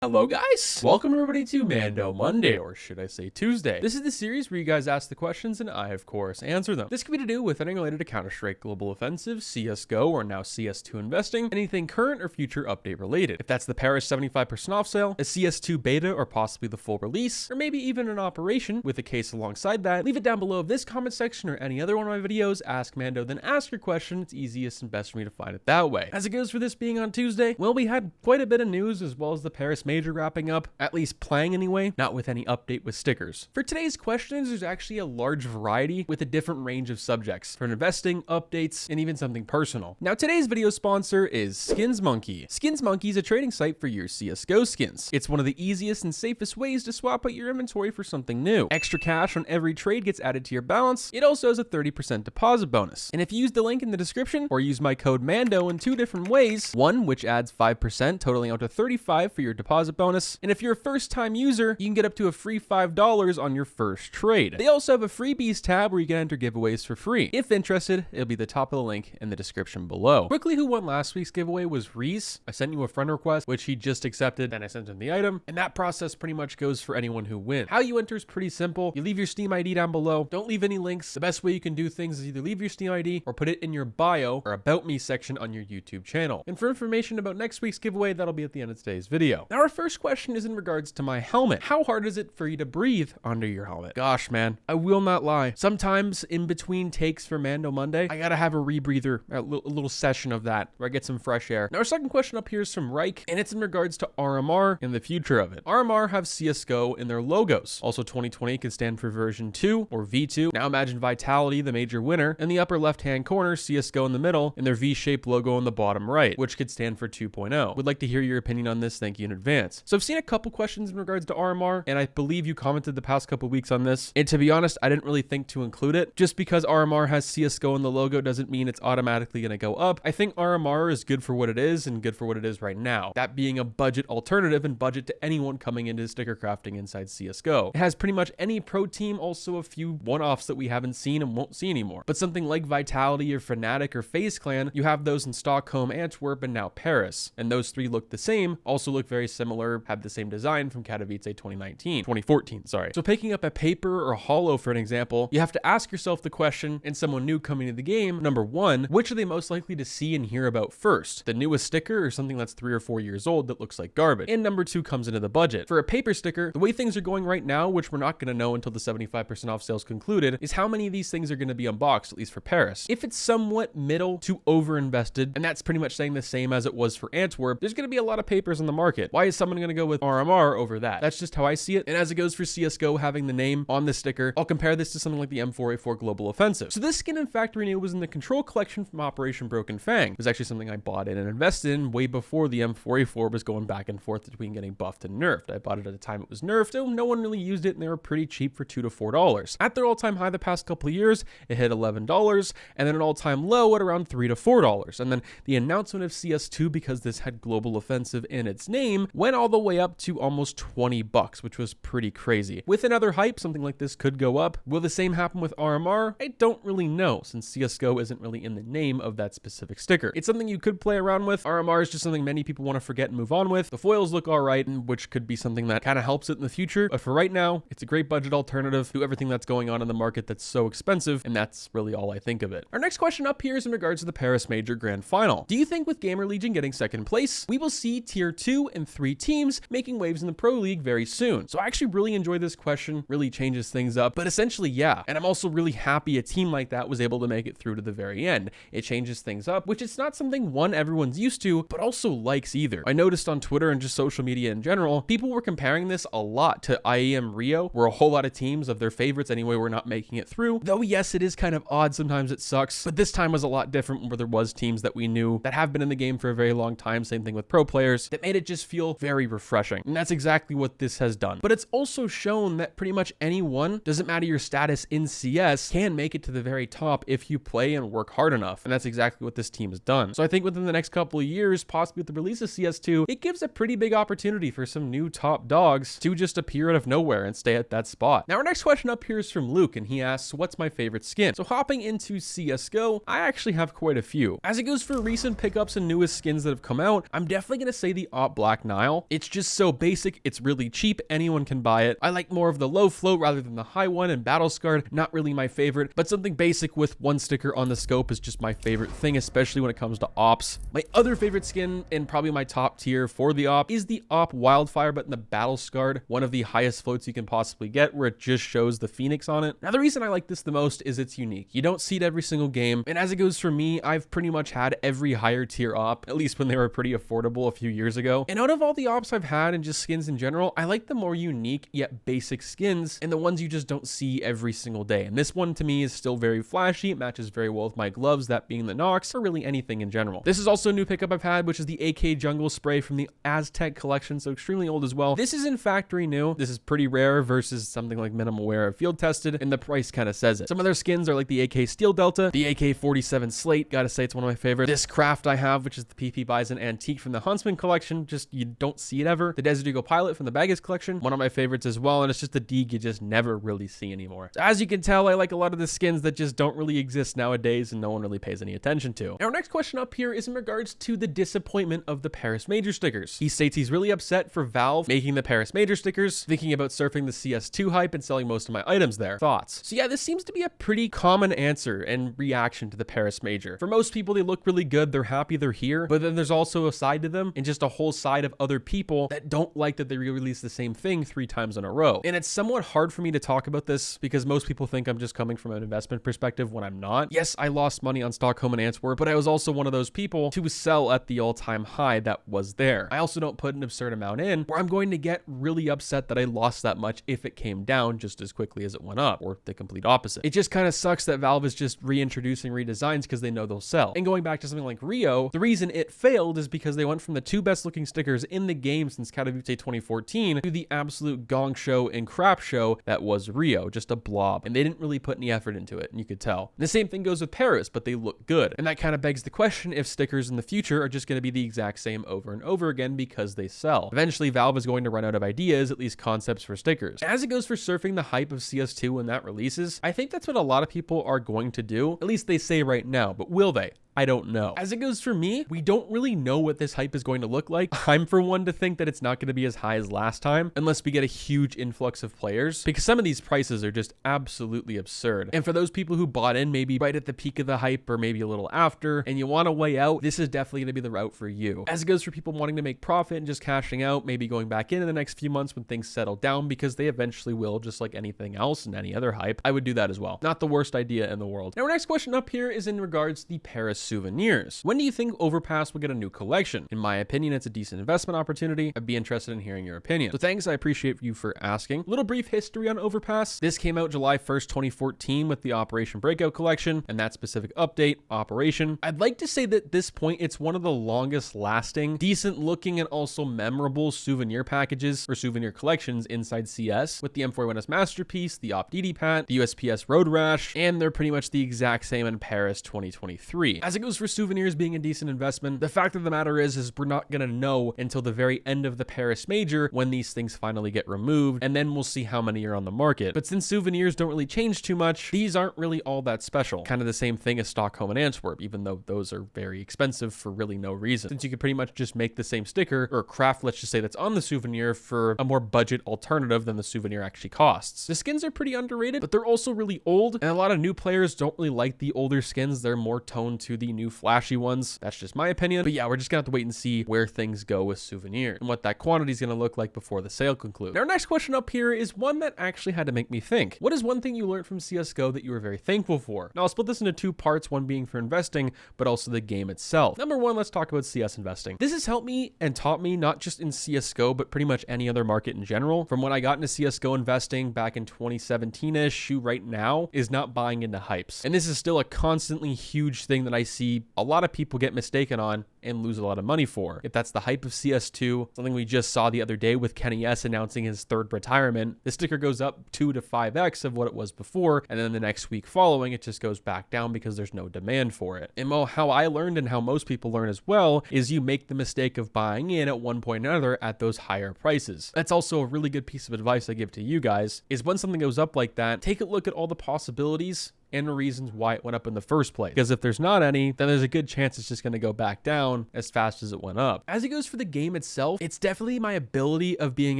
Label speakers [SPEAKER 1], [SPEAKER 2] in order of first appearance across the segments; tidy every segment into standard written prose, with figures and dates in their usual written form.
[SPEAKER 1] Hello guys! Welcome everybody to Mando Monday, or should I say Tuesday. This is the series where you guys ask the questions and I, of course, answer them. This could be to do with anything related to Counter-Strike Global Offensive, CSGO, or now CS2 investing, anything current or future update related. If that's the Paris 75% off sale, a CS2 beta, or possibly the full release, or maybe even an operation with a case alongside that, leave it down below of this comment section or any other one of my videos, ask Mando, then ask your question. It's easiest and best for me to find it that way. As it goes for this being on Tuesday, well, we had quite a bit of news as well as the Paris major wrapping up, at least playing anyway, not with any update with stickers. For today's questions, there's actually a large variety with a different range of subjects for investing, updates, and even something personal. Now today's video sponsor is Skins Monkey. Skins Monkey is a trading site for your CSGO skins. It's one of the easiest and safest ways to swap out your inventory for something new. Extra cash on every trade gets added to your balance. It also has a 30% deposit bonus. And if you use the link in the description or use my code MANDO in two different ways, one which adds 5%, totaling out to 35 for your deposit bonus. And if you're a first-time user, you can get up to a free $5 on your first trade. They also have a freebies tab where you can enter giveaways for free. If interested, it'll be the top of the link in the description below. Quickly, who won last week's giveaway was Reese. I sent you a friend request, which he just accepted, and I sent him the item. And that process pretty much goes for anyone who wins. How you enter is pretty simple. You leave your Steam ID down below. Don't leave any links. The best way you can do things is either leave your Steam ID or put it in your bio or about me section on your YouTube channel. And for information about next week's giveaway, that'll be at the end of today's video. Now, our first question is in regards to my helmet. How hard is it for you to breathe under your helmet? Gosh, man, I will not lie. Sometimes in between takes for Mando Monday, I gotta have a rebreather, a little session of that where I get some fresh air. Now, our second question up here is from Reich, and it's in regards to RMR and the future of it. RMR have CSGO in their logos. Also, 2020 could stand for version 2 or V2. Now imagine Vitality, the major winner, in the upper left-hand corner, CSGO in the middle, and their V-shaped logo in the bottom right, which could stand for 2.0. Would like to hear your opinion on this. Thank you in advance. So I've seen a couple questions in regards to RMR, and I believe you commented the past couple weeks on this. And to be honest, I didn't really think to include it. Just because RMR has CSGO in the logo doesn't mean it's automatically going to go up. I think RMR is good for what it is and good for what it is right now. That being a budget alternative and budget to anyone coming into sticker crafting inside CSGO. It has pretty much any pro team, also a few one-offs that we haven't seen and won't see anymore. But something like Vitality or Fnatic or FaZe Clan, you have those in Stockholm, Antwerp, and now Paris. And those three look the same, also look very similar, have the same design from Katowice 2014, sorry. So picking up a paper or a holo for an example, you have to ask yourself the question, and someone new coming to the game, number one, which are they most likely to see and hear about first? The newest sticker or something that's 3 or 4 years old that looks like garbage? And number two comes into the budget. For a paper sticker, the way things are going right now, which we're not going to know until the 75% off sales concluded, is how many of these things are going to be unboxed, at least for Paris. If it's somewhat middle to over invested, and that's pretty much saying the same as it was for Antwerp, there's going to be a lot of papers on the market. Why is someone going to go with RMR over that? That's just how I see it. And as it goes for CSGO having the name on the sticker, I'll compare this to something like the M4A4 Global Offensive. So this skin in factory new was in the Control collection from Operation Broken Fang. It was actually something I bought in and invested in way before the M4A4 was going back and forth between getting buffed and nerfed. I bought it at the time it was nerfed, so no one really used it, and they were pretty cheap for $2 to $4. At their all-time high the past couple of years, it hit $11, and then an all-time low at around $3 to $4. And then the announcement of CS2, because this had Global Offensive in its name, went all the way up to almost $20, which was pretty crazy. With another hype, something like this could go up. Will the same happen with RMR? I don't really know, since CSGO isn't really in the name of that specific sticker. It's something you could play around with. RMR is just something many people want to forget and move on with. The foils look alright, which could be something that kind of helps it in the future, but for right now, it's a great budget alternative to everything that's going on in the market that's so expensive, and that's really all I think of it. Our next question up here is in regards to the Paris Major Grand Final. Do you think with Gamer Legion getting second place, we will see tier 2 and 3 teams making waves in the Pro League very soon? So I actually really enjoy this question, really changes things up, but essentially, yeah. And I'm also really happy a team like that was able to make it through to the very end. It changes things up, which it's not something one everyone's used to, but also likes either. I noticed on Twitter and just social media in general, people were comparing this a lot to IEM Rio, where a whole lot of teams of their favorites anyway were not making it through. Though yes, it is kind of odd, sometimes it sucks, but this time was a lot different where there was teams that we knew that have been in the game for a very long time, same thing with pro players, that made it just feel very refreshing. And that's exactly what this has done. But it's also shown that pretty much anyone, doesn't matter your status in CS, can make it to the very top if you play and work hard enough. And that's exactly what this team has done. So I think within the next couple of years, possibly with the release of CS2, it gives a pretty big opportunity for some new top dogs to just appear out of nowhere and stay at that spot. Now our next question up here is from Luke, and he asks, what's my favorite skin? So hopping into CSGO, I actually have quite a few. As it goes for recent pickups and newest skins that have come out, I'm definitely going to say the Black Nile. now. It's just so basic, it's really cheap, anyone can buy it. I like more of the low float rather than the high one, and Battle Scarred, not really my favorite, but something basic with one sticker on the scope is just my favorite thing, especially when it comes to ops. My other favorite skin, and probably my top tier for the op, is the op Wildfire, but in the Battle Scarred, one of the highest floats you can possibly get, where it just shows the Phoenix on it. Now, the reason I like this the most is it's unique. You don't see it every single game, and as it goes for me, I've pretty much had every higher tier op, at least when they were pretty affordable a few years ago. And out of all the ops I've had and just skins in general, I like the more unique yet basic skins and the ones you just don't see every single day. And this one to me is still very flashy. It matches very well with my gloves, that being the Nox, or really anything in general. This is also a new pickup I've had, which is the AK Jungle Spray from the Aztec collection, so extremely old as well. This is in factory new. This is pretty rare versus something like Minimal Wear field tested, and the price kind of says it. Some other skins are like the AK Steel Delta, the AK-47 Slate, gotta say it's one of my favorites. This craft I have, which is the PP Bison Antique from the Huntsman collection, just you don't see it ever. The Desert Eagle Pilot from the Baggage collection, one of my favorites as well, and it's just a Deeg you just never really see anymore. So as you can tell, I like a lot of the skins that just don't really exist nowadays and no one really pays any attention to. Now, our next question up here is in regards to the disappointment of the Paris Major stickers. He states he's really upset for Valve making the Paris Major stickers, thinking about surfing the CS2 hype and selling most of my items there. Thoughts? So yeah, this seems to be a pretty common answer and reaction to the Paris Major. For most people, they look really good, they're happy they're here, but then there's also a side to them and just a whole side of other people that don't like that they re-release the same thing 3 times in a row. And it's somewhat hard for me to talk about this because most people think I'm just coming from an investment perspective when I'm not. Yes, I lost money on Stockholm and Antwerp, but I was also one of those people to sell at the all-time high that was there. I also don't put an absurd amount in where I'm going to get really upset that I lost that much if it came down just as quickly as it went up, or the complete opposite. It just kind of sucks that Valve is just reintroducing redesigns because they know they'll sell. And going back to something like Rio, the reason it failed is because they went from the 2 best looking stickers in the game since Katowice 2014 to the absolute gong show and crap show that was Rio, just a blob. And they didn't really put any effort into it, and you could tell. And the same thing goes with Paris, but they look good. And that kind of begs the question if stickers in the future are just going to be the exact same over and over again because they sell. Eventually, Valve is going to run out of ideas, at least concepts for stickers. As it goes for surfing the hype of CS2 when that releases, I think that's what a lot of people are going to do. At least they say right now, but will they? I don't know. As it goes for me, we don't really know what this hype is going to look like. I'm for one to think that it's not going to be as high as last time unless we get a huge influx of players, because some of these prices are just absolutely absurd. And for those people who bought in maybe right at the peak of the hype or maybe a little after and you want a way out, this is definitely going to be the route for you. As it goes for people wanting to make profit and just cashing out, maybe going back in the next few months when things settle down, because they eventually will, just like anything else and any other hype, I would do that as well. Not the worst idea in the world. Now, our next question up here is in regards to the Paris Souvenirs. When do you think Overpass will get a new collection? In my opinion, it's a decent investment opportunity. I'd be interested in hearing your opinion. So thanks, I appreciate you for asking. Little brief history on Overpass. This came out July 1st, 2014 with the Operation Breakout collection and that specific update, Operation. I'd like to say that at this point, it's one of the longest lasting, decent looking, and also memorable souvenir packages or souvenir collections inside CS, with the M41S Masterpiece, the Op DD Pat, the USPS Road Rash, and they're pretty much the exact same in Paris 2023. As it goes for souvenirs being a decent investment, the fact of the matter is we're not gonna know until the very end of the Paris Major when these things finally get removed, and then we'll see how many are on the market. But since souvenirs don't really change too much, these aren't really all that special. Kind of the same thing as Stockholm and Antwerp, even though those are very expensive for really no reason, since you could pretty much just make the same sticker or craft, let's just say, that's on the souvenir for a more budget alternative than the souvenir actually costs. The skins are pretty underrated, but they're also really old, and a lot of new players don't really like the older skins. They're more toned to the new flashy ones. That's just my opinion. But yeah, we're just gonna have to wait and see where things go with Souvenir and what that quantity is gonna look like before the sale concludes. Now, our next question up here is one that actually had to make me think. What is one thing you learned from CSGO that you were very thankful for? Now, I'll split this into 2 parts, one being for investing, but also the game itself. Number 1, let's talk about CS investing. This has helped me and taught me not just in CSGO, but pretty much any other market in general. From when I got into CSGO investing back in 2017-ish to right now, is not buying into hypes. And this is still a constantly huge thing that I see a lot of people get mistaken on and lose a lot of money for. If that's the hype of CS2, something we just saw the other day with Kenny S announcing his 3rd retirement, the sticker goes up 2 to 5x of what it was before, and then the next week following, it just goes back down because there's no demand for it. And how I learned, and how most people learn as well, is you make the mistake of buying in at one point or another at those higher prices. That's also a really good piece of advice I give to you guys, is when something goes up like that, take a look at all the possibilities and the reasons why it went up in the first place. Because if there's not any, then there's a good chance it's just going to go back down as fast as it went up. As it goes for the game itself, it's definitely my ability of being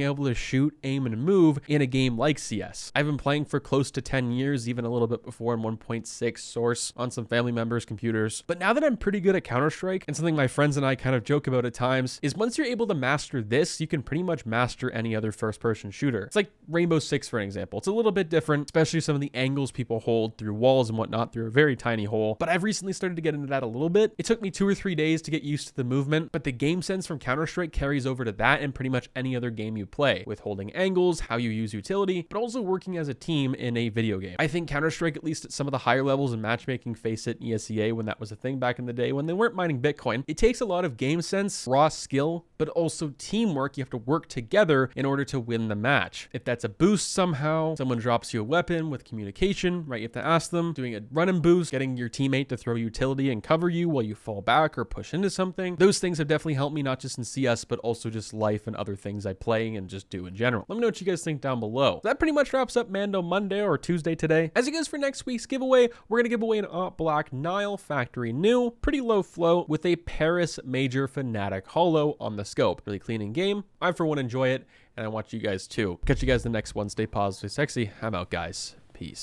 [SPEAKER 1] able to shoot, aim, and move in a game like CS. I've been playing for close to 10 years, even a little bit before in 1.6 source on some family members' computers. But now that I'm pretty good at Counter-Strike, and something my friends and I kind of joke about at times, is once you're able to master this, you can pretty much master any other first-person shooter. It's like Rainbow Six, for an example. It's a little bit different, especially some of the angles people hold through walls and whatnot through a very tiny hole. But I've recently started to get into that a little bit. It took me 2 or 3 days to get used to the movement, but the game sense from Counter-Strike carries over to that in pretty much any other game you play, with holding angles, how you use utility, but also working as a team in a video game. I think Counter-Strike, at least at some of the higher levels in matchmaking, face it, ESEA, when that was a thing back in the day when they weren't mining Bitcoin, it takes a lot of game sense, raw skill, but also teamwork. You have to work together in order to win the match. If that's a boost somehow, someone drops you a weapon with communication, right? You have to ask them, doing a run and boost, getting your teammate to throw utility and cover you while you fall back or push into something. Those things have definitely helped me, not just in CS, but also just life and other things I play and just do in general. Let me know what you guys think down below. That pretty much wraps up Mando Monday or Tuesday today. As it goes for next week's giveaway, we're going to give away an Op Black Nile factory new, pretty low float with a Paris Major Fnatic holo on the scope. Really clean in game. I for one enjoy it, and I want you guys too. Catch you guys in the next one. Stay positive, stay sexy. I'm out, guys. Peace.